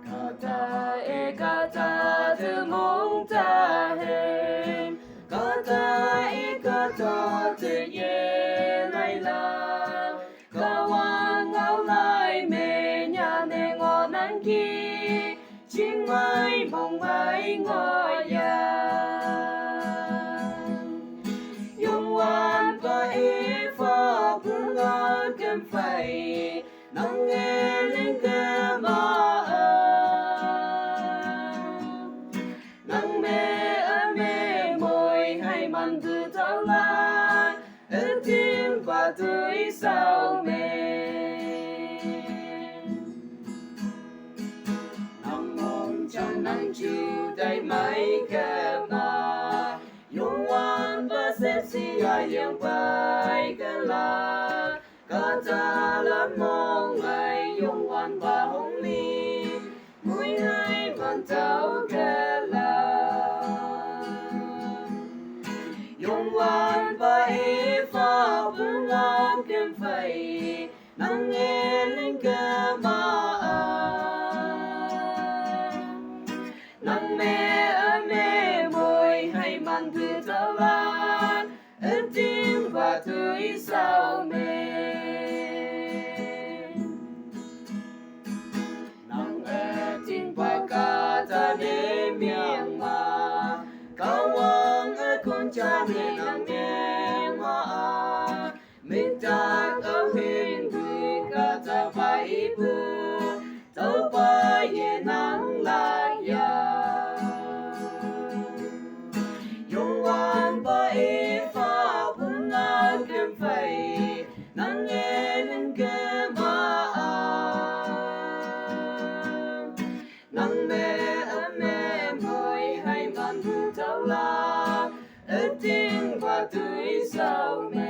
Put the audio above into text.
Kata kata mong ta hen, kata tự ye lai la, kawan ngao lai mẹ nhà nè ngọ nan ki, chinh mai bồng mai ngọ ya, yong wan ba e pha bung ngọ kem phai, nang nghe lên cơ ma. Mình từ thấu la ước tiếng và tươi sao mê nằm mong trong nắng chiều đầy mây kề mà yung wan và xếp xì ai yang bay cái la cả ta là mong ngày yung wan và hồng ly mỗi ngày vẫn thấu kề la Yung wan ba e pha bung ngao kem phai nang nghe lên cơ ma nang mẹ môi hay man thư thao lan ước tiếng và tươi sao mê nang tiếng và ca ta đêm miệng mà kawan con cha mẹ nang nghe ma mình ta ở hiền vui cả ta phải bước tàu bay ye nang la ya yung wan ba e pha bung ngao kem phai nang nghe lên cơ ma nang mẹ môi hay man thu thao la ước tiếng và tươi sao mẹ